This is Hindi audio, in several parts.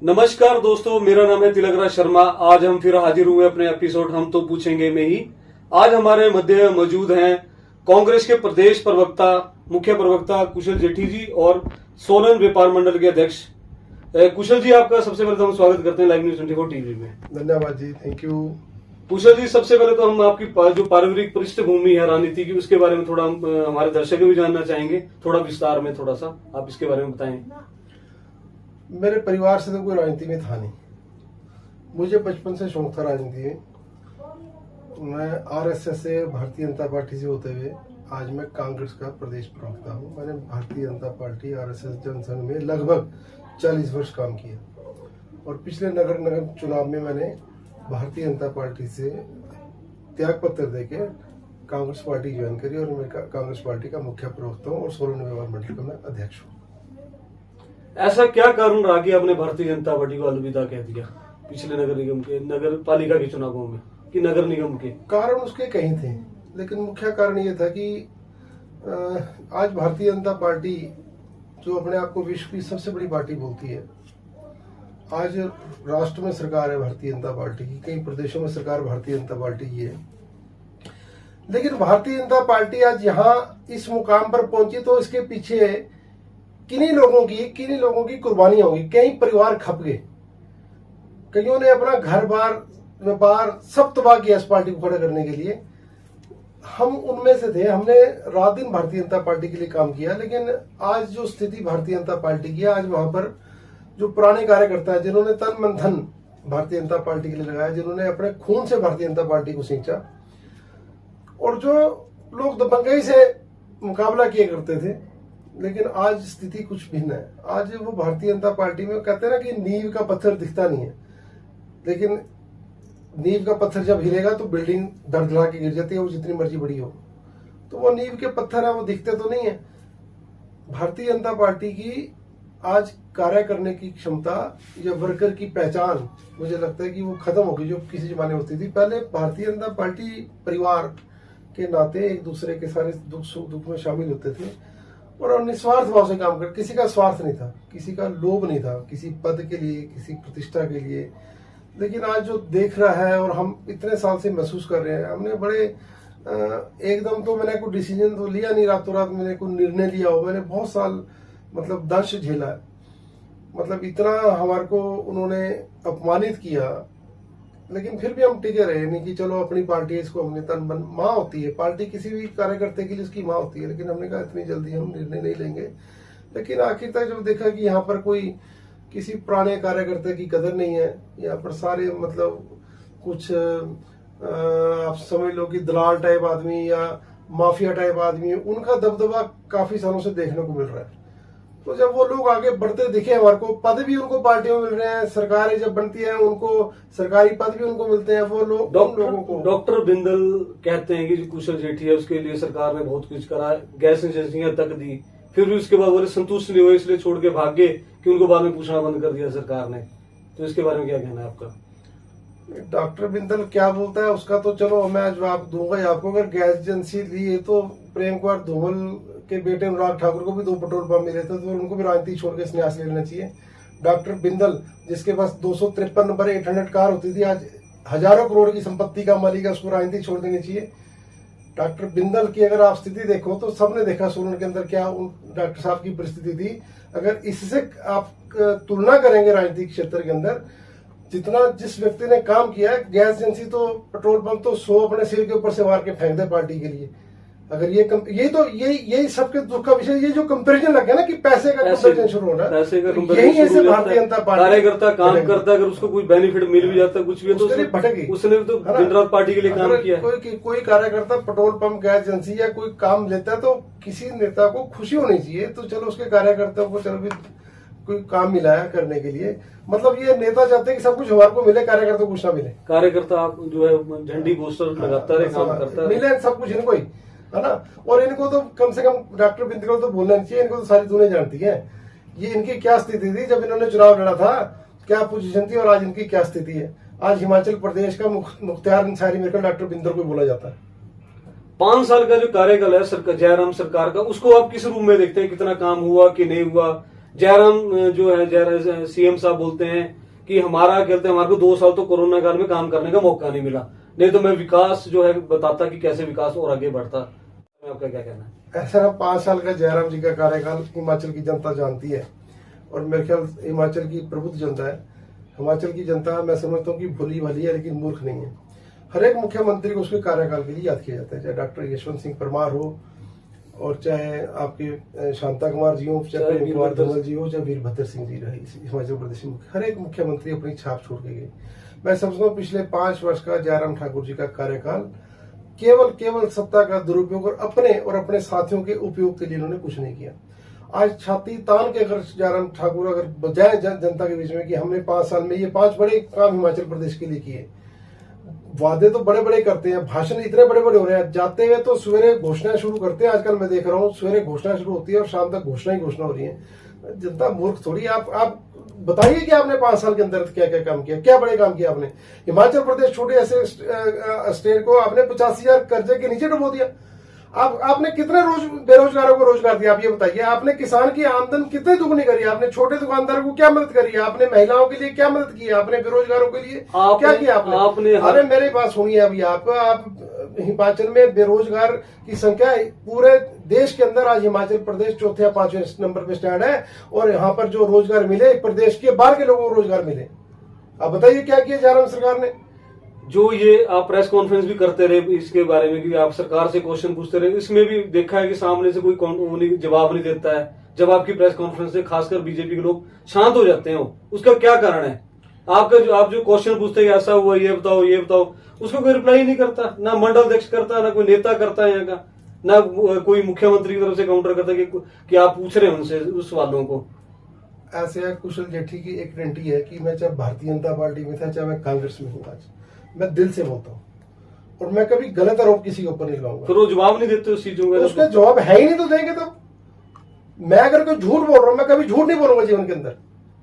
नमस्कार दोस्तों, मेरा नाम है तिलकराज शर्मा। आज हम फिर हाजिर हुए अपने एपिसोड हम तो पूछेंगे में ही। आज हमारे मध्य मौजूद हैं कांग्रेस के प्रदेश प्रवक्ता, मुख्य प्रवक्ता कुशल जेठी जी और सोलन व्यापार मंडल के अध्यक्ष। कुशल जी, आपका सबसे पहले तो हम स्वागत करते हैं लाइव न्यूज 24 टीवी में। धन्यवाद जी, थैंक यू। कुशल जी, सबसे पहले तो हम आपकी जो पारिवारिक पृष्ठभूमि है राजनीति की, उसके बारे में थोड़ा हमारे दर्शक भी जानना चाहेंगे, थोड़ा विस्तार में थोड़ा सा आप इसके बारे में बताएं। मेरे परिवार से तो कोई राजनीति में था नहीं। मुझे बचपन से शौक था राजनीति में। मैं आरएसएस से, भारतीय जनता पार्टी से होते हुए आज मैं कांग्रेस का प्रदेश प्रवक्ता हूँ। मैंने भारतीय जनता पार्टी, आरएसएस, जनसंघ में लगभग 40 वर्ष काम किया और पिछले नगर निगम चुनाव में मैंने भारतीय जनता पार्टी से त्याग पत्र देके कांग्रेस पार्टी ज्वाइन करी और मैं कांग्रेस पार्टी का मुख्य प्रवक्ता हूँ और सोलन व्यवहार मंडल का मैं अध्यक्ष हूँ। ऐसा क्या कारण रहा कि आपने भारतीय जनता पार्टी को अलविदा कह दिया पिछले नगर निगम के, नगर पालिका के चुनावों में कि नगर निगम के? कारण उसके कई थे, लेकिन मुख्य कारण ये था कि आज भारतीय जनता पार्टी जो अपने आप को विश्व की सबसे बड़ी पार्टी बोलती है, आज राष्ट्र में सरकार है भारतीय जनता पार्टी की, कई प्रदेशों में सरकार भारतीय जनता पार्टी की है, लेकिन भारतीय जनता पार्टी आज यहाँ इस मुकाम पर पहुंची तो इसके पीछे किन्हीं लोगों की कुर्बानियां होगी। कई परिवार खप गए, कईयों ने अपना घर बार व्यापार सब तबाह किया इस पार्टी को खड़ा करने के लिए। हम उनमें से थे। हमने रात दिन भारतीय जनता पार्टी के लिए काम किया, लेकिन आज जो स्थिति भारतीय जनता पार्टी की है, आज वहां पर जो पुराने कार्यकर्ता है, जिन्होंने तन मन धन भारतीय जनता पार्टी के लिए लगाया, जिन्होंने अपने खून से भारतीय जनता पार्टी को सींचा और जो लोग दबंगई से मुकाबला किए करते थे, लेकिन आज स्थिति कुछ भिन्न है। आज वो भारतीय जनता पार्टी में कहते हैं ना कि नींव का पत्थर दिखता नहीं है, लेकिन नींव का पत्थर जब हिलेगा तो बिल्डिंग धड़धड़ा के गिर जाती है, वो जितनी मर्जी बड़ी हो। तो वो नींव के पत्थर है, वो दिखते तो नहीं है। भारतीय जनता पार्टी की आज कार्य करने की क्षमता या वर्कर की पहचान, मुझे लगता है कि वो खत्म हो गई जो किसी जमाने होती थी। पहले भारतीय जनता पार्टी परिवार के नाते एक दूसरे के सारे दुख सुख दुख में शामिल होते थे और निस्वार्थ भाव से काम कर, किसी का स्वार्थ नहीं था, किसी का लोभ नहीं था, किसी पद के लिए, किसी प्रतिष्ठा के लिए। लेकिन आज जो देख रहा है और हम इतने साल से महसूस कर रहे हैं, हमने बड़े एकदम तो मैंने कोई डिसीजन तो लिया नहीं, रातों रात मैंने कोई निर्णय लिया हो। मैंने बहुत साल मतलब दर्श झेला है, मतलब इतना हमारे को उन्होंने अपमानित किया, लेकिन फिर भी हम टिके रहे। नहीं कि चलो अपनी पार्टी है, इसको हमने तन मन, माँ होती है पार्टी, किसी भी कार्यकर्ता के लिए उसकी माँ होती है, लेकिन हमने कहा इतनी जल्दी हम निर्णय नहीं लेंगे। लेकिन आखिर तक जब देखा कि यहाँ पर कोई किसी पुराने कार्यकर्ता की कदर नहीं है, यहाँ पर सारे मतलब कुछ आप समझ लो कि दलाल टाइप आदमी या माफिया टाइप आदमी, उनका दबदबा काफी सालों से देखने को मिल रहा है। तो जब वो लोग आगे बढ़ते दिखे, हमारे को पद भी उनको पार्टियों में मिल रहे हैं, सरकारें जब बनती हैं उनको सरकारी पद भी उनको मिलते हैं, वो लोग लोगों को। डॉक्टर बिंदल कहते हैं कि जो कुशल जेठी है उसके लिए सरकार ने बहुत कुछ करा, गैस एजेंसियां तक दी, फिर भी उसके बाद वो संतुष्ट नहीं हुए, इसलिए छोड़ के भाग गए कि उनको बाद में पूछना बंद कर दिया सरकार ने। तो इसके बारे में क्या कहना है आपका? डॉक्टर बिंदल क्या बोलता है उसका तो चलो मैं जवाब दूंगा आपको। अगर गैस एजेंसी ली तो प्रेम कुमार धूमल के बेटे अनुराग ठाकुर को भी 2 पेट्रोल पंप मिले थे, तो उनको भी राजनीति छोड़ के संन्यास ले लेना चाहिए। डॉक्टर बिंदल जिसके पास 253 नंबर 800 कार होती थी, आज हजारों करोड़ की संपत्ति का मालिक है, उसको राजनीति छोड़ देनी चाहिए। डॉक्टर बिंदल की अगर आप स्थिति देखो तो सबने देखा सोलन के अंदर क्या डॉक्टर साहब की परिस्थिति थी। अगर इससे आप तुलना करेंगे राजनीतिक क्षेत्र के अंदर, जितना जिस व्यक्ति ने काम किया है, गैस एजेंसी तो पेट्रोल पंप तो 100 अपने सिर के ऊपर से मार के फेंक दे पार्टी के लिए। अगर यही सबके दुख का विषय, ये जो कंपैरिजन लग गया ना कि पैसे का कंपैरिजन शुरू हो रहा है, यही ऐसे भारतीय जनता पार्टी कार्यकर्ता काम करता, अगर उसको कोई बेनिफिट मिल भी जाता कुछ भी, तो उसने तो दिन रात पार्टी के लिए काम किया। कोई कार्यकर्ता पेट्रोल पंप, गैस एजेंसी या कोई काम लेता है तो किसी नेता को खुशी होनी चाहिए। तो चलो उसके कार्यकर्ताओं को चलो भी कोई काम मिला है करने के लिए, मतलब ये नेता चाहते हैं कि सब कुछ हमारे को मिले, कार्यकर्ता को कुछ ना मिले। कार्यकर्ता आप जो है झंडी पोस्टर लगाता रहे, काम करता है, मिले सब कुछ इनको ही, है ना। और इनको तो कम से कम डॉक्टर बिंदल तो बोलना नहीं चाहिए, इनको तो सारी दुनिया जानती है ये इनकी क्या स्थिति थी जब इन्होंने चुनाव लड़ा था, क्या पोजीशन थी और आज इनकी क्या स्थिति है। आज हिमाचल प्रदेश का मुख्तार अंसारी मेरे को डॉक्टर बिंदल को बोला जाता है। 5 साल का जो कार्यकाल है जयराम सरकार का, उसको आप किस रूप में देखते हैं? कितना काम हुआ कि नहीं हुआ? जयराम जो है सीएम साहब बोलते हैं कि हमारा कहते हैं हमारे को 2 साल तो कोरोना काल में काम करने का मौका नहीं मिला, नहीं तो मैं विकास जो है बताता कि कैसे विकास और आगे बढ़ता। आपका क्या कहना है? ऐसा ना 5 साल का जयराम जी का कार्यकाल हिमाचल की जनता जानती है और मेरे ख्याल हिमाचल की प्रबुद्ध जनता है। हिमाचल की जनता मैं समझता हूँ कि भोली भाली है लेकिन मूर्ख नहीं है। हर एक मुख्यमंत्री को उसके कार्यकाल के लिए याद किया जाता है, चाहे डॉक्टर यशवंत सिंह परमार हो और चाहे आपके शांता कुमार जी हो, चाहे प्रेम कुमार धूमल जी हो, चाहे वीरभद्र सिंह जी रहे हिमाचल प्रदेश में। हर एक मुख्यमंत्री अपनी छाप छोड़ के गए। मैं समझता हूँ पिछले 5 वर्ष का जयराम ठाकुर जी का कार्यकाल केवल सत्ता का दुरुपयोग और अपने साथियों के उपयोग के लिए इन्होंने कुछ नहीं किया। आज छाती तान के अगर जयराम ठाकुर अगर बजाय जनता के बीच में कि हमने 5 साल में ये 5 बड़े काम हिमाचल प्रदेश के लिए किए, वादे तो बड़े बड़े करते हैं, भाषण इतने बड़े बड़े हो रहे हैं, जाते हुए तो सवेरे घोषणाएं शुरू करते हैं। आजकल मैं देख रहा हूँ सवेरे घोषणा शुरू होती है और शाम तक घोषणा ही घोषणा हो रही है। जनता मूर्ख थोड़ी। आप बताइए कि आपने 5 साल के अंदर क्या क्या काम किया, क्या बड़े काम किया आपने। हिमाचल प्रदेश छोटे ऐसे स्टेट को आपने 85,000 कर्जे के नीचे डुबो दिया। आपने कितने बेरोजगारों को रोजगार दिया, आप ये बताइए। आपने किसान की आमदन कितने दुगनी करी, आपने छोटे दुकानदारों को क्या मदद करी, आपने महिलाओं के लिए क्या मदद की, आपने बेरोजगारों के लिए क्या किया आपने। अरे मेरी बात सुनिए अभी आप हिमाचल में बेरोजगार की संख्या पूरे देश के अंदर आज हिमाचल प्रदेश चौथे या 5वें नंबर पे स्टैंड है और यहाँ पर जो रोजगार मिले प्रदेश के बाहर के लोगों को रोजगार मिले। आप बताइए क्या किया जयराम सरकार ने। जो ये आप प्रेस कॉन्फ्रेंस भी करते रहे इसके बारे में कि आप सरकार से क्वेश्चन पूछते रहे, इसमें भी देखा है कि सामने से कोई जवाब नहीं देता है। जब आपकी प्रेस कॉन्फ्रेंस से खासकर बीजेपी के लोग शांत हो जाते हैं, उसका क्या कारण है? आप जो क्वेश्चन पूछते हैं ऐसा हुआ ये बताओ, उसको कोई रिप्लाई नहीं करता, ना मंडल अध्यक्ष करता, ना कोई नेता करता है यहाँ का, ना कोई मुख्यमंत्री की तरफ से काउंटर करता कि आप पूछ रहे हैं उनसे उस सवालों को। ऐसे है कुशल जेठी की एक गारंटी है कि मैं चाहे भारतीय जनता पार्टी में था, चाहे मैं कांग्रेस में हूँ, आज मैं दिल से बोलता हूँ और मैं कभी गलत आरोप किसी के ऊपर नहीं लगाऊंगा। फिर वो जवाब नहीं देते उस चीजों का, उसका जवाब है ही नहीं तो देंगे तब। मैं अगर कोई झूठ बोल रहा हूं, मैं कभी झूठ नहीं बोलूंगा जीवन के अंदर,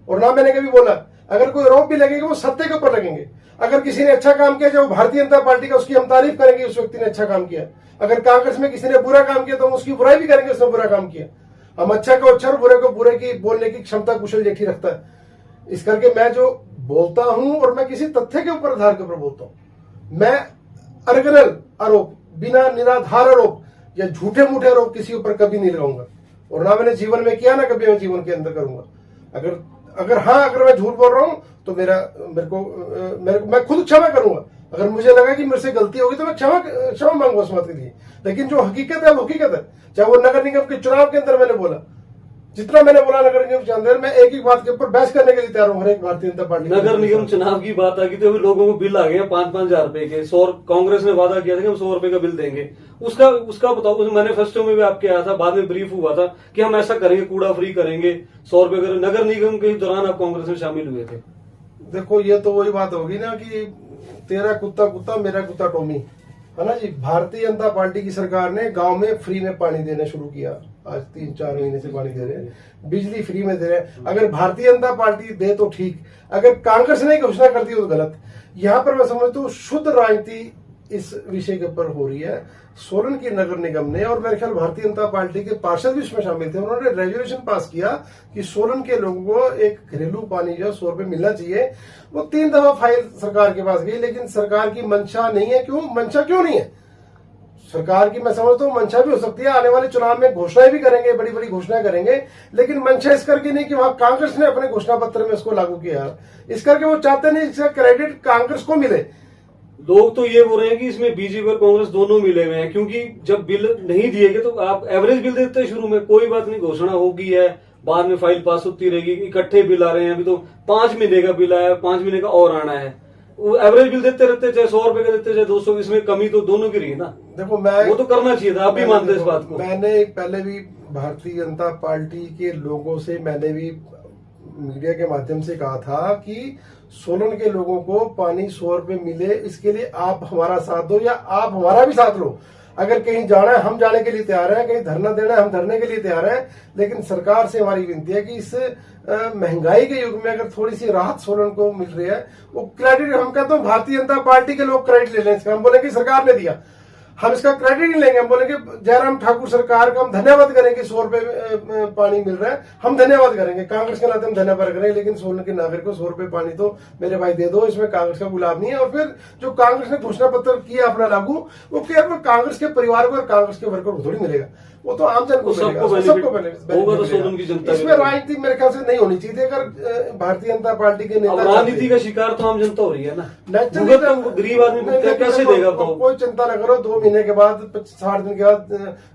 और ना मैंने कभी बोला। अगर कोई आरोप भी लगेगा वो सत्य के ऊपर लगेंगे। अगर किसी ने अच्छा काम किया जो भारतीय जनता पार्टी का, उसकी हम तारीफ करेंगे उस व्यक्ति ने अच्छा काम किया। अगर कांग्रेस में किसी ने बुरा काम किया तो हम उसकी बुराई भी करेंगे, उसने बुरा काम किया। हम अच्छा को अच्छा और बुरे को बुरे की बोलने की क्षमता कुशल जेठी रखता है। इस करके मैं जो बोलता हूं और मैं किसी तथ्य के ऊपर आधार के ऊपर बोलता हूं। मैं अरगनल आरोप, बिना निराधार आरोप या झूठे मूठे आरोप किसी ऊपर कभी नहीं लगाऊंगा और ना मैंने जीवन में किया, ना कभी मैं जीवन के अंदर करूंगा। अगर मैं झूठ बोल रहा हूं तो मैं खुद क्षमा करूंगा। अगर मुझे लगा कि मेरे से गलती होगी तो मैं क्षमा मांगूंगा उस बात के लिए। लेकिन जो हकीकत है वो हकीकत है। चाहे वो नगर निगम के चुनाव के अंदर मैंने बोला, जितना मैंने बोला नगर निगम के अंदर, मैं एक ही बात के ऊपर बहस करने के लिए तैयार हूँ हर एक भारतीय जनता पार्टी। नगर निगम चुनाव की बात आ गई तो लोगों को बिल आ गए 5-5 हजार रुपए के। कांग्रेस ने वादा किया था कि हम 100 रुपए का बिल देंगे। उसका बताओ, उस मैनिफेस्टो में भी आपके आया था, बाद में ब्रीफ हुआ था कि हम ऐसा करेंगे, कूड़ा फ्री करेंगे, 100 रुपए करेंगे। नगर निगम के दौरान आप कांग्रेस में शामिल हुए थे। देखो ये तो वही बात होगी ना कि तेरा कुत्ता कुत्ता मेरा कुत्ता टोमी, है ना जी। भारतीय जनता पार्टी की सरकार ने गांव में फ्री में पानी देना शुरू किया। आज 3-4 महीने से पानी दे रहे हैं, बिजली फ्री में दे रहे हैं। अगर भारतीय जनता पार्टी दे तो ठीक, अगर कांग्रेस ने घोषणा कर दी तो गलत। यहाँ पर मैं समझता हूँ शुद्ध राजनीति इस विषय के ऊपर हो रही है। सोलन की नगर निगम ने, और मेरे ख्याल भारतीय जनता पार्टी के पार्षद भी इसमें शामिल थे, उन्होंने रेजोल्यूशन पास किया कि सोलन के लोगों को एक घरेलू पानी जो 100 रुपए मिलना चाहिए। वो 3 दफा फाइल सरकार के पास गई, लेकिन सरकार की मंशा नहीं है। मंशा क्यों नहीं है सरकार की? मैं समझता हूँ मंशा भी हो सकती है, आने वाले चुनाव में घोषणाएं भी करेंगे, बड़ी बड़ी घोषणाएं करेंगे, लेकिन मंशा इस करके नहीं कि वहां कांग्रेस ने अपने घोषणा पत्र में इसको लागू किया। इस करके वो चाहते नहीं इसका क्रेडिट कांग्रेस को मिले। लोग तो ये बोल रहे हैं कि इसमें बीजेपी और कांग्रेस दोनों मिले हुए हैं, क्योंकि जब बिल नहीं दिए गए तो आप एवरेज बिल देते हैं शुरू में, कोई बात नहीं, घोषणा होगी है, बाद में फाइल पास होती रहेगी, इकट्ठे बिल आ रहे हैं। अभी तो 5 महीने का बिल आया, 5 महीने का और आना है। वो एवरेज बिल देते रहते, चाहे 100 रुपए का देते, चाहे 200, इसमें कमी तो दोनों की रही ना। देखो वो तो करना चाहिए था, आप भी मानते हैं इस बात को। मैंने पहले भी भारतीय जनता पार्टी के लोगों से, मैंने भी मीडिया के माध्यम से कहा था कि सोलन के लोगों को पानी 100 रुपए मिले, इसके लिए आप हमारा साथ दो या आप हमारा भी साथ लो। अगर कहीं जाना है हम जाने के लिए तैयार हैं, कहीं धरना देना है हम धरने के लिए तैयार हैं, लेकिन सरकार से हमारी विनती है कि इस महंगाई के युग में अगर थोड़ी सी राहत सोलन को मिल रही है, वो क्रेडिट हम कहते हैं भारतीय जनता पार्टी के लोग क्रेडिट ले लें, इसका हम बोले कि सरकार ने दिया। हम इसका क्रेडिट नहीं लेंगे। हम बोलेंगे जयराम ठाकुर सरकार का हम धन्यवाद करेंगे, 100 रुपए पानी मिल रहा है, हम धन्यवाद करेंगे, कांग्रेस के नाते हम धन्यवाद करेंगे। लेकिन सोलन के नागरिक को 100 रुपए पानी तो मेरे भाई दे दो, इसमें कांग्रेस का गुलाब नहीं है। और फिर जो कांग्रेस ने घोषणा पत्र किया अपना लागू, वो केवल कांग्रेस के परिवार को और कांग्रेस के वर्कर को थोड़ी मिलेगा, वो तो आम जन को मिलेगा, सबको होगा। तो सोलन की जनता इसमें राजनीति मेरे ख्याल से नहीं होनी चाहिए। अगर भारतीय जनता पार्टी के नेता राजनीति का शिकार तो आम जनता हो रही है ना, गरीब आदमी कैसे देगा? कोई चिंता न करो, 2 महीने के बाद 60 दिन के बाद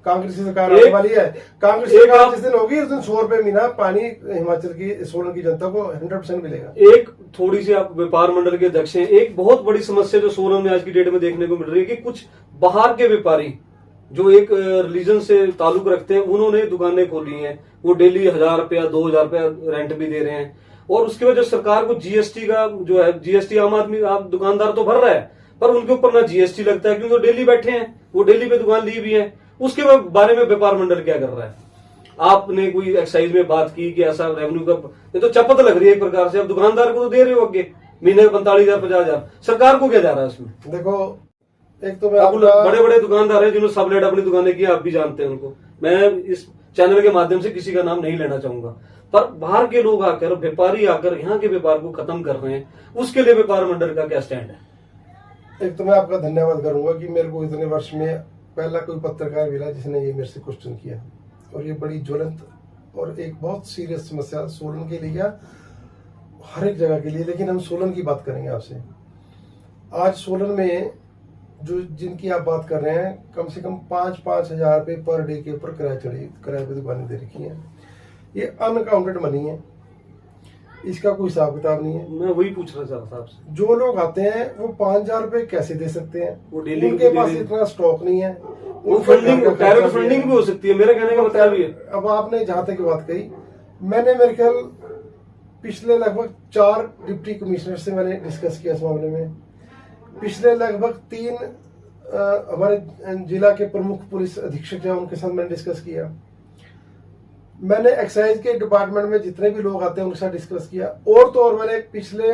कांग्रेस की सरकार आने वाली है। कांग्रेस की सरकार जिस दिन होगी उस दिन 100 रुपए महीना पानी हिमाचल की सोलन की जनता को 100% मिलेगा। एक थोड़ी सी आप व्यापार मंडल के अध्यक्ष हैं, एक बहुत बड़ी समस्या जो सोलन में आज की डेट में देखने को मिल रही है कि कुछ बाहर के व्यापारी जो एक रिलीजन से ताल्लुक रखते हैं, उन्होंने दुकानें खोली हैं, वो डेली 1000 रुपया 2000 रुपया रेंट भी दे रहे हैं। और उसके वजह सरकार को जीएसटी का जो है, जीएसटी आम आदमी आप दुकानदार तो भर रहा है, पर उनके ऊपर ना जीएसटी लगता है क्योंकि वो डेली बैठे हैं, वो डेली पे दुकान ली भी है। उसके बारे में व्यापार मंडल क्या कर रहा है? आपने कोई एक्साइज में बात की कि ऐसा रेवेन्यू का, ये तो चपत लग रही है एक प्रकार से। अब दुकानदार को तो दे रहे हो आगे महीने 45,000 50,000, सरकार को क्या जा रहा है उसमें? देखो, एक तो मैं बड़े बड़े दुकानदार हैं जिन्होंने सबलेट अपनी दुकानें की, आप भी जानते हैं उनको। मैं इस चैनल के माध्यम से किसी का नाम नहीं लेना चाहूंगा, पर बाहर के लोग आकर, व्यापारी आकर यहाँ के व्यापार को खत्म कर रहे हैं, उसके लिए व्यापार मंडल का क्या स्टैंड है? एक तो मैं आपका धन्यवाद करूंगा कि मेरे को इतने वर्ष में पहला कोई पत्रकार मिला जिसने ये मेरे से क्वेश्चन किया, और ये बड़ी ज्वलंत और एक बहुत सीरियस समस्या सोलन के लिए, या हर एक जगह के लिए, लेकिन हम सोलन की बात करेंगे आपसे। आज सोलन में जो जिनकी आप बात कर रहे हैं, कम से कम 5-5 हजार रुपये पर डे के ऊपर किराए पे दुकानें दे रखी हैं। ये अनकाउंटेड मनी है, इसका कोई हिसाब किताब नहीं है। मैं वही पूछना चाह रहा था आपसे, जो लोग आते हैं वो 5,000 रुपये कैसे दे सकते हैं? वो डेली उनके पास इतना स्टॉक नहीं है, वो फंडिंग, डायरेक्ट फंडिंग भी हो सकती है, मेरे कहने का मतलब भी है। अब आपने जहां तक बात कही, मैंने मेरे ख्याल पिछले लगभग 4 डिप्टी कमिश्नर से मैंने डिस्कस किया इस मामले में। पिछले लगभग 3 हमारे जिला के प्रमुख पुलिस अधीक्षक हैं, उनके साथ मैंने डिस्कस किया। मैंने एक्साइज के डिपार्टमेंट में जितने भी लोग आते हैं उनके साथ डिस्कस किया। और तो और मैंने पिछले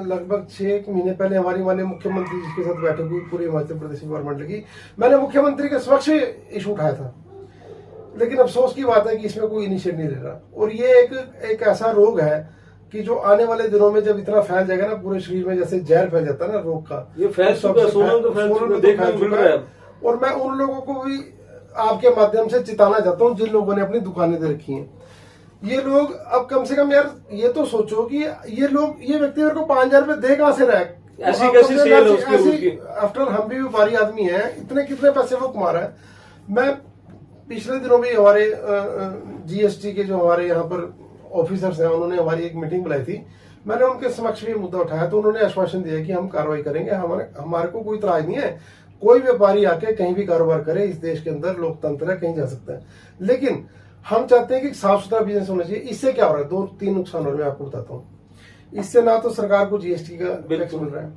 लगभग 6 महीने पहले हमारी माननीय मुख्यमंत्री जी के साथ बैठक हुई पूरे हिमाचल प्रदेश गवर्नमेंट की, मैंने मुख्यमंत्री के समक्ष इशू उठाया था। लेकिन अफसोस की बात है कि इसमें कोई इनिशिएटिव नहीं ले रहा। और ये एक ऐसा रोग है कि जो आने वाले दिनों में जब इतना फैल जाएगा ना पूरे शरीर में, जैसे जहर फैल जाता है ना रोग का, ये फैल चुका है। और मैं उन लोगों को भी आपके माध्यम से चिताना चाहता हूँ जिन लोगों ने अपनी दुकानें दे रखी हैं। ये लोग अब कम से कम यार ये तो सोचो कि ये व्यक्ति मेरे को 5,000 रुपए दे कहां से रहा है? ऐसी कैसी सेल है उसकी? आफ्टर हम भी व्यापारी आदमी हैं, इतने कितने पैसे वो कमा रहा है। मैं पिछले दिनों भी हमारे जीएसटी के जो हमारे यहाँ पर ऑफिसर्स हैं, उन्होंने हमारी एक मीटिंग बुलाई थी। मैंने उनके समक्ष भी मुद्दा उठाया तो उन्होंने आश्वासन दिया कि हम कार्रवाई करेंगे। हमारे को कोई इतराज नहीं है, कोई व्यापारी आके कहीं भी कारोबार करे, इस देश के अंदर लोकतंत्र है, कहीं जा सकता है। लेकिन हम चाहते हैं कि साफ सुथरा बिजनेस होना चाहिए। इससे क्या हो रहा है? 2-3 नुकसान हो रहे हैं, मैं आपको बताता हूँ। इससे ना तो सरकार को जीएसटी का टैक्स मिल रहा है,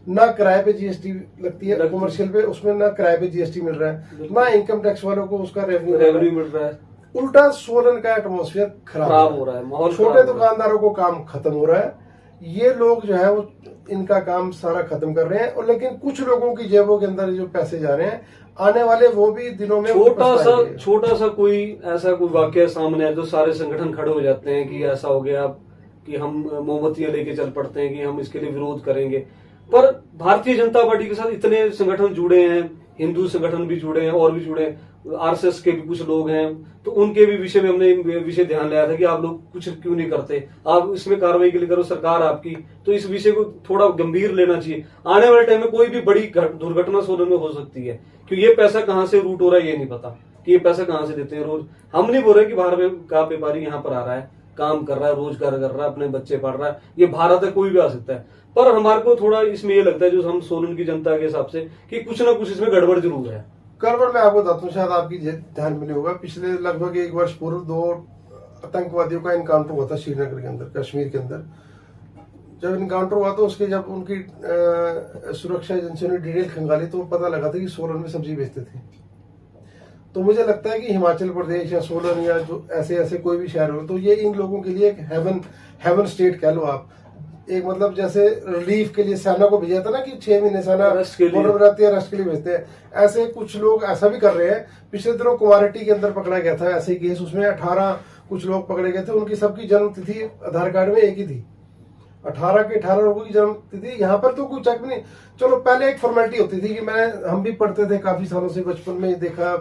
ना किराए पे जीएसटी लगती है कमर्शियल पे, उसमें ना किराए पे जीएसटी मिल रहा है, ना इनकम टैक्स वालों को उसका रेवेन्यू मिल रहा है। उल्टा सोलन का एटमोस्फेयर खराब हो रहा है, छोटे दुकानदारों को काम खत्म हो रहा है। ये लोग जो है वो इनका काम सारा खत्म कर रहे हैं। और लेकिन कुछ लोगों की जेबों के अंदर जो पैसे जा रहे हैं, आने वाले वो भी दिनों में छोटा सा कोई ऐसा कोई वाकया सामने है तो सारे संगठन खड़े हो जाते हैं कि ऐसा हो गया कि हम मोमबत्तियां लेके चल पड़ते हैं कि हम इसके लिए विरोध करेंगे। पर भारतीय जनता पार्टी के साथ इतने संगठन जुड़े हैं, हिंदू संगठन भी जुड़े हैं और भी जुड़े हैं, आरएसएस के भी कुछ लोग हैं, तो उनके भी विषय में हमने विषय ध्यान लिया था कि आप लोग कुछ क्यों नहीं करते, आप इसमें कार्रवाई के लिए करो, सरकार आपकी, तो इस विषय को थोड़ा गंभीर लेना चाहिए। आने वाले टाइम में कोई भी बड़ी दुर्घटना सोलन में हो सकती है, क्योंकि ये पैसा कहाँ से रूट हो रहा है ये नहीं पता कि ये पैसा कहाँ से देते हैं रोज। हम नहीं बोल रहे कि बाहर का व्यापारी यहाँ पर आ रहा है, काम कर रहा है, रोजगार कर रहा है, अपने बच्चे पढ़ रहा है, ये भारत है, कोई भी आ सकता है। पर हमारे को थोड़ा इसमें ये लगता है जो हम सोलन की जनता के हिसाब से कि कुछ ना कुछ इसमें गड़बड़ जरूर है। गड़बड़ मैं आपको बताता हूँ, शायद आपकी ध्यान में नहीं होगा। पिछले लगभग 1 वर्ष पूर्व 2 आतंकवादियों का इनकाउंटर हुआ था श्रीनगर के अंदर, कश्मीर के अंदर। जब इनकाउंटर हुआ तो उसके जब उनकी सुरक्षा एजेंसियों ने डिटेल खंगाली तो पता लगा था कि सोलन में सब्जी बेचते थे। तो मुझे लगता है कि हिमाचल प्रदेश या सोलन या जो ऐसे कोई भी शहर हो, तो ये इन लोगों के लिए एक हेवन स्टेट कह लो आप। एक मतलब जैसे रिलीफ के लिए सेना को भेजा था ना कि 6 महीने सेना अरेस्ट के लिए। बॉर्डर पर रहती है, अरेस्ट के लिए भेजते हैं। ऐसे कुछ लोग ऐसा भी कर रहे हैं। पिछले दिनों कुमारहट्टी के अंदर पकड़ा गया था ऐसे ही केस, उसमें 18 कुछ लोग पकड़े गए थे। उनकी सबकी जन्म तिथि आधार कार्ड में एक ही थी, 18 के 18 लोगों की जन्म तिथि। यहाँ पर तो कोई चेक भी नहीं। चलो पहले एक फॉर्मेलिटी होती थी कि हम भी पढ़ते थे काफी सालों से, बचपन में देखा,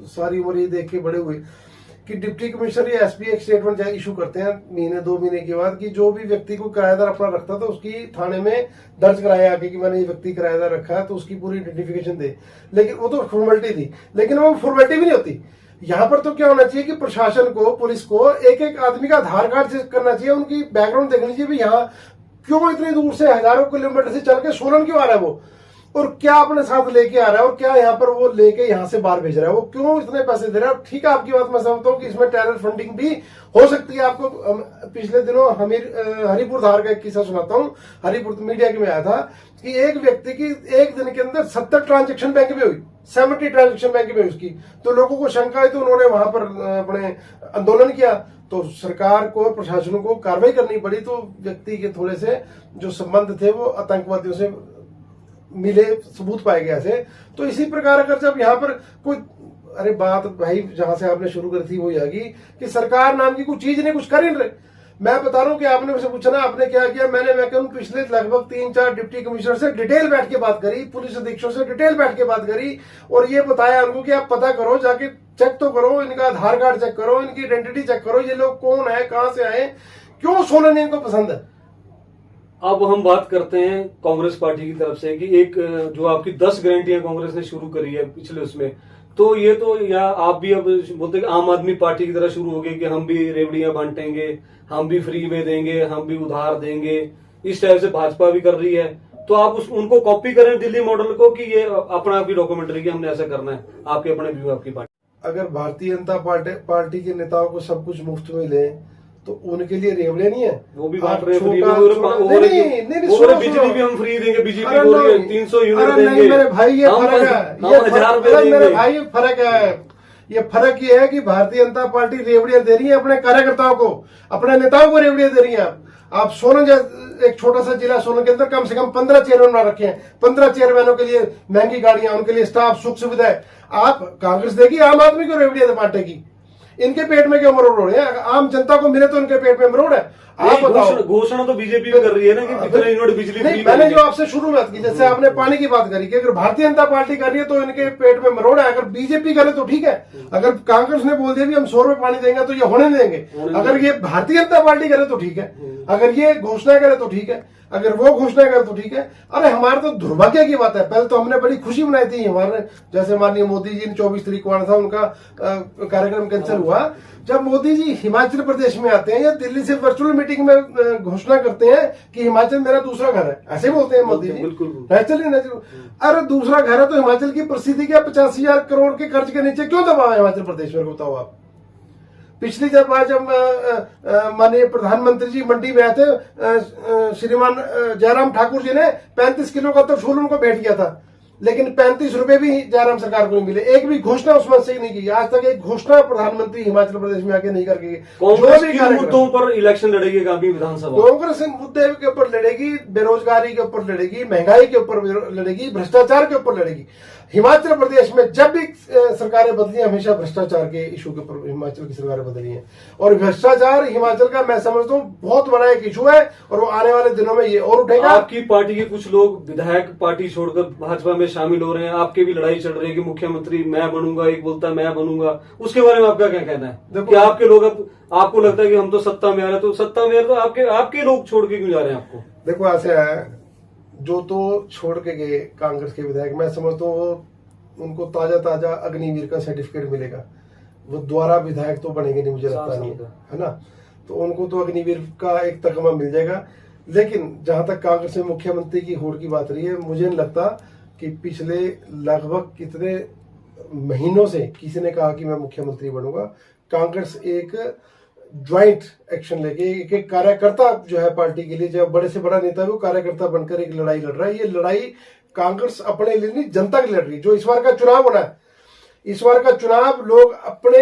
सारी उम्र ये देख के बड़े हुए कि डिप्टी कमिश्नर या एसपी एक स्टेटमेंट इशू करते हैं महीने 2 महीने के बाद कि जो भी व्यक्ति को किराएदार अपना रखता था उसकी थाने में दर्ज कराया आके कि मैंने ये व्यक्ति किराएदार रखा है, तो उसकी पूरी आइडेंटिफिकेशन दे। लेकिन वो तो फॉर्मेलिटी थी, लेकिन वो फॉर्मेलिटी भी नहीं होती। यहाँ पर तो क्या होना चाहिए कि प्रशासन को, पुलिस को एक एक आदमी का आधार कार्ड चेक करना चाहिए, उनकी बैकग्राउंड देखनी चाहिए भी यहाँ क्यों इतनी दूर से हजारों किलोमीटर से चल के सोलन क्यों आ रहा है वो, और क्या अपने साथ लेके आ रहा है, और क्या यहाँ पर वो लेके यहाँ से बाहर भेज रहा है, वो क्यों इतने पैसे दे रहा है। ठीक है, आपकी बात मैं समझता हूँ कि इसमें टेरर फंडिंग भी हो सकती है। आपको पिछले दिनों हरिपुर धार का एक किस्सा सुनाता हूँ। हरिपुर मीडिया के में आया था कि एक व्यक्ति की एक दिन के अंदर 70 ट्रांजेक्शन बैंक में हुई, 70 ट्रांजेक्शन बैंक में उसकी। तो लोगों को शंका है, तो उन्होंने वहां पर अपने आंदोलन किया। तो सरकार को, प्रशासन को कार्रवाई करनी पड़ी। तो व्यक्ति के थोड़े से जो संबंध थे वो आतंकवादियों से मिले, सबूत पाए गए ऐसे। तो इसी प्रकार अगर जब यहाँ पर कोई, अरे बात भाई जहां से आपने शुरू करी थी वो आगी कि सरकार नाम की कोई चीज नहीं, कुछ कर ही नहीं रहे। मैं बता रहा हूँ कि आपने मुझसे पूछा ना आपने क्या किया, मैं कहूँ पिछले लगभग 3-4 डिप्टी कमिश्नर से डिटेल बैठ के बात करी, पुलिस अधीक्षकों से डिटेल बैठ के बात करी, और ये बताया उनको कि आप पता करो, जाके चेक तो करो, इनका आधार कार्ड चेक करो, इनकी आइडेंटिटी चेक करो, ये लोग कौन है, कहां से आए, क्यों सोलन इनको पसंद है। अब हम बात करते हैं कांग्रेस पार्टी की तरफ से कि एक जो आपकी 10 गारंटियां कांग्रेस ने शुरू करी है पिछले उसमें, तो ये तो या आप भी अब बोलते हैं आम आदमी पार्टी की तरह शुरू हो गए कि हम भी रेवड़ियां बांटेंगे, हम भी फ्री में देंगे, हम भी उधार देंगे, इस टाइप से भाजपा भी कर रही है। तो आप उनको कॉपी करें दिल्ली मॉडल को कि ये अपना आपकी डॉक्यूमेंट्री की हमने ऐसा करना है, आपके अपने व्यू आपकी पार्टी। अगर भारतीय जनता पार्टी के नेताओं को सब कुछ मुफ्त में ले तो उनके लिए रेवड़े नहीं है, वो भी बांट रहे फ्री में, बिजली भी हम फ्री देंगे, बीजेपी बोल रही है 300 यूनिट देंगे। मेरे भाई ये फर्क है, मेरे भाई ये फर्क है। ये फर्क ये है कि भारतीय जनता पार्टी रेवड़ियां दे रही है अपने कार्यकर्ताओं को, अपने नेताओं को रेवड़ियां दे रही है। आप सोलन एक छोटा सा जिला सोलन के अंदर कम से कम 15 चेयरमैन बना रखे हैं, 15 चेयरमैनों के लिए महंगी गाड़ियां, उनके लिए स्टाफ, सुख सुविधाएं। आप कांग्रेस देगी आम आदमी को रेवड़ियां बांटेगी, इनके पेट में क्यों मरोड़ हो रहे हैं? आम जनता को मिले तो उनके पेट में मरोड़ है। आप बताओ, घोषणा तो बीजेपी भी कर रही है ना कि इतने यूनिट बिजली फ्री। मैंने जो आपसे शुरू बात की, जैसे आपने पानी की बात करी कि अगर भारतीय जनता पार्टी कर रही है तो इनके पेट में मरोड़ है, अगर बीजेपी करे तो ठीक है। अगर कांग्रेस ने बोल दिया भी हम 100 रुपए पानी देंगे तो ये होने नहीं देंगे। अगर ये भारतीय जनता पार्टी करे तो ठीक है, अगर ये घोषणा करे तो ठीक है, अगर वो घोषणा करे तो ठीक है। अरे हमारे तो दुर्भाग्य की बात है, पहले तो हमने बड़ी खुशी मनाई थी हमारे, जैसे माननीय मोदी जी ने 24 तारीख को आना था, उनका कार्यक्रम कैंसिल हुआ। जब मोदी जी हिमाचल प्रदेश में आते हैं या दिल्ली से वर्चुअल मीटिंग में घोषणा करते हैं कि हिमाचल मेरा दूसरा घर है, ऐसे बोलते हैं मोदी जी, नेचुरली। अरे दूसरा घर है तो हिमाचल की प्रसिद्धि क्या 85,000 करोड़ के कर्ज के नीचे क्यों दबा है हिमाचल प्रदेश में, बताओ आप। पिछली जब माननीय प्रधानमंत्री जी मंडी में आए थे, श्रीमान जयराम ठाकुर जी ने 35 किलो का तो फूल उनको भेंट किया था, लेकिन 35 रुपए भी जयराम सरकार को नहीं मिले। एक भी घोषणा उस मंच से नहीं की, आज तक एक घोषणा प्रधानमंत्री हिमाचल प्रदेश में आके नहीं करके। कांग्रेस किन मुद्दों पर इलेक्शन लड़ेगी गांधी विधानसभा? कांग्रेस इन मुद्दे के ऊपर लड़ेगी, बेरोजगारी के ऊपर लड़ेगी, महंगाई के ऊपर लड़ेगी, भ्रष्टाचार के ऊपर लड़ेगी। हिमाचल प्रदेश में जब भी सरकारें बदली हमेशा भ्रष्टाचार के इशू के ऊपर हिमाचल की सरकारें बदली हैं, और भ्रष्टाचार हिमाचल का मैं समझता हूँ बहुत बड़ा एक इशू है, और वो आने वाले दिनों में ये और उठेगा। आपकी पार्टी के कुछ लोग विधायक पार्टी छोड़कर भाजपा में शामिल हो रहे हैं, आपके भी लड़ाई चल रही है कि मुख्यमंत्री मैं बनूंगा, एक बोलता है मैं बनूंगा, उसके बारे में आपका क्या कहना है? कि आपके लोग, अब आपको लगता है कि हम तो सत्ता में आ रहे हैं, तो सत्ता में आ रहे तो आपके लोग छोड़ के क्यों जा रहे हैं आपको? देखो ऐसे है, जो तो छोड़ के गए कांग्रेस के विधायक, मैं समझता हूँ उनको ताजा ताजा अग्निवीर का सर्टिफिकेट मिलेगा, वो दोबारा विधायक तो बनेंगे नहीं, मुझे लगता नहीं है ना। तो उनको तो अग्निवीर का एक तगमा मिल जाएगा। लेकिन जहां तक कांग्रेस में मुख्यमंत्री की होड़ की बात रही है, मुझे नहीं लगता कि पिछले लगभग कितने महीनों से किसी ने कहा कि मैं मुख्यमंत्री बनूंगा। कांग्रेस एक ज्वाइंट एक्शन लेके एक कार्यकर्ता जो है पार्टी के लिए, जो बड़े से बड़ा नेता है वो कार्यकर्ता बनकर एक लड़ाई लड़ रहा है। ये लड़ाई कांग्रेस अपने लिए नहीं, जनता के लिए लड़ रही है। जो इस बार का चुनाव होना है, इस बार का चुनाव लोग अपने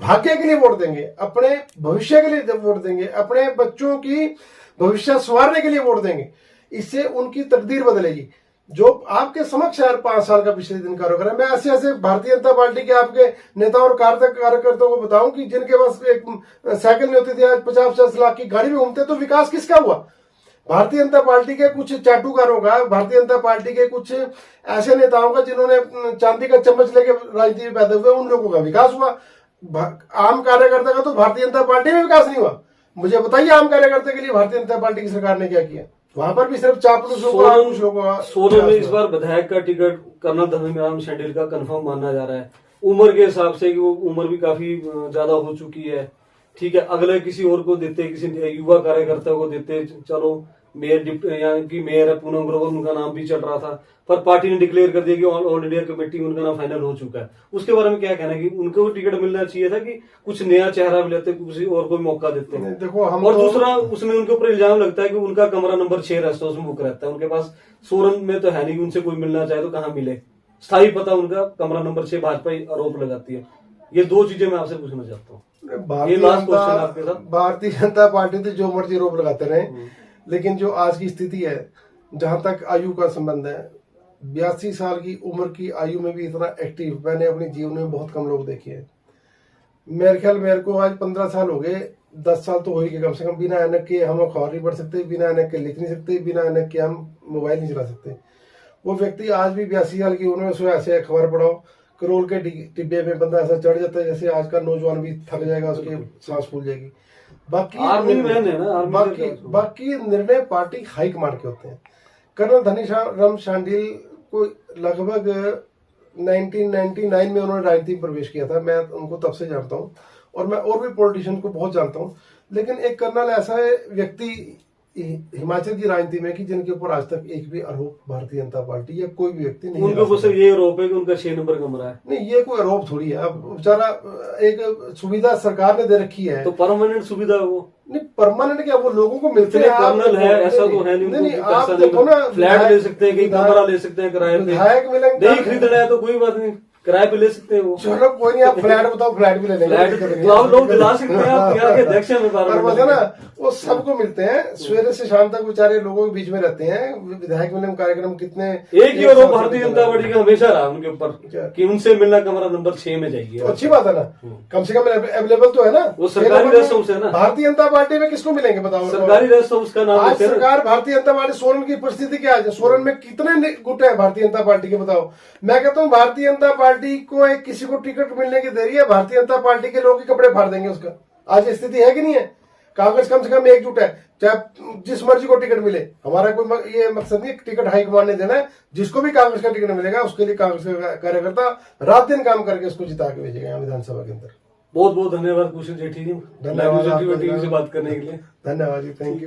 भाग्य के लिए वोट देंगे, अपने भविष्य के लिए वोट देंगे, अपने बच्चों की भविष्य संवारने के लिए वोट देंगे, इससे उनकी तकदीर बदलेगी। जो आपके समक्ष यार 5 साल का पिछले दिन कार्यक्रम है, मैं ऐसे ऐसे भारतीय जनता पार्टी के आपके नेताओं और कार्यकर्ताओं को बताऊं कि जिनके पास एक साइकिल नहीं होती थी, आज 50-50 लाख की गाड़ी में घूमते, तो विकास किसका हुआ? भारतीय जनता पार्टी के कुछ चाटुकारों का, भारतीय जनता पार्टी के कुछ ऐसे नेताओं का जिन्होंने चांदी का चम्मच लेके राजनीति में पैदा हुए, उन लोगों का विकास हुआ। आम कार्यकर्ता का तो भारतीय जनता पार्टी में विकास नहीं हुआ। मुझे बताइए आम कार्यकर्ता के लिए भारतीय जनता पार्टी की सरकार ने क्या किया? वहां पर भी सिर्फ चापलूसों को। सोलन में इस बार विधायक का टिकट कर्नल धनीराम शांडिल का कंफर्म माना जा रहा है। उम्र के हिसाब से वो उम्र भी काफी ज्यादा हो चुकी है, ठीक है। अगले किसी और को देते, किसी युवा कार्यकर्ता को देते, चलो मेयर यहाँ की मेयर है पूनम ग्रोवर, उनका नाम भी चल रहा था, पर पार्टी ने डिक्लेयर कर दिया कि ऑल इंडिया कमेटी में उनका नाम फाइनल हो चुका है। उसके बारे में क्या कहना है कि उनको टिकट मिलना चाहिए था कि कुछ नया चेहरा भी लेते, किसी और को मौका देते? देखो हम और दूसरा उसमें उनके ऊपर इल्जाम लगता है कि उनका कमरा नंबर 6 रेस्ट हाउस में बुक रहता है, उनके पास सोलन में तो है नहीं, उनसे कोई मिलना चाहे तो कहाँ मिले? स्थायी पता उनका कमरा नंबर 6 भाजपा आरोप लगाती है। ये 2 चीजें मैं आपसे पूछना चाहता हूँ। ये लास्ट क्वेश्चन आपके साथ। भारतीय जनता पार्टी तो जो मर्जी आरोप लगाते रहे, लेकिन जो आज की स्थिति है, जहां तक आयु का संबंध है, 82 साल की उम्र की आयु में भी इतना एक्टिव मैंने अपने जीवन में बहुत कम लोग देखे हैं। मेरे ख्याल मेरे को आज 15 साल हो गए, 10 साल तो हो ही गए कम से कम। बिना ऐनक के हम अखबार नहीं पढ़ सकते, बिना ऐनक के लिख नहीं सकते, बिना ऐनक के हम मोबाइल नहीं चला सकते। वो व्यक्ति आज भी 82 साल की उम्र में सो ऐसे अखबार पढ़ाओ, करोल के टिब्बे में बंदा ऐसा चढ़ जाता है जैसे आज का नौजवान भी थक जाएगा, उसकी सांस फूल जाएगी। बाकी आर्मी मैन है ना, बाकी निर्णय पार्टी हाईकमांड के होते हैं। कर्नल धनीराम शांडिल को लगभग 1999 में उन्होंने राजनीति में प्रवेश किया था। मैं उनको तब से जानता हूं और मैं और भी पॉलिटिशियन को बहुत जानता हूं, लेकिन एक कर्नल ऐसा है व्यक्ति हिमाचल की राजनीति में कि जिनके ऊपर आज तक एक भी आरोप भारतीय जनता पार्टी या कोई भी व्यक्ति नहीं, उनके ऊपर सिर्फ ये आरोप है कि उनका 6 नंबर कमरा है। नहीं, ये कोई आरोप थोड़ी है। अब बेचारा एक सुविधा सरकार ने दे रखी है, तो परमानेंट सुविधा है वो। नहीं, परमानेंट क्या, वो लोगों को मिलते हैं। कर्नल है ऐसा तो है नहीं, आप देखो ना, फ्लैट ले सकते हैं, कमरा ले सकते हैं किराए पे, विधायक मिलेंगे, नहीं खरीदना है तो कोई बात नहीं, किराए पे ले सकते हैं वो। चलो कोई नहीं, आप फ्लैट बताओ, फ्लैट भी ले लेंगे, फ्लैट आप लोग दिला सकते हैं, आप क्या के अध्यक्ष हैं पर ना, वो सबको मिलते हैं। सवेरे से शाम तक बेचारे लोगों के बीच में रहते हैं। विधायक मिलन कार्यक्रम कितने, एक ही आरोप भारतीय जनता पार्टी का हमेशा रहा उनके ऊपर कि उनसे मिलना कमरा नंबर 6 में जाइए। तो अच्छी बात है ना, कम से कम अवेलेबल तो है ना, वो सरकारी रेस्ट हाउस है ना। भारतीय जनता पार्टी में किसको मिलेंगे बताओ? सरकारी रेस्ट हाउस का नाम आज सरकार भारतीय जनता पार्टी, सोलन की परिस्थिति क्या है? सोलन में कितने गुट है भारतीय जनता पार्टी के बताओ? मैं कहता हूँ भारतीय जनता पार्टी को एक किसी को टिकट मिलने की देरी है, भारतीय जनता पार्टी के लोग ही कपड़े फाड़ देंगे उसका। आज स्थिति है कि नहीं है? कांग्रेस कम से कम एकजुट है, चाहे जिस मर्जी को टिकट मिले। हमारा कोई ये मकसद नहीं टिकट हाईकमांड ने देना है, जिसको भी कांग्रेस का टिकट मिलेगा उसके लिए कांग्रेस का कार्यकर्ता रात दिन काम करके उसको जिता के भेजेगा यहाँ विधानसभा के अंदर। बहुत बहुत धन्यवाद कुशल जेठी जी, धन्यवाद टीवी से बात करने के लिए। धन्यवाद जी, थैंक यू।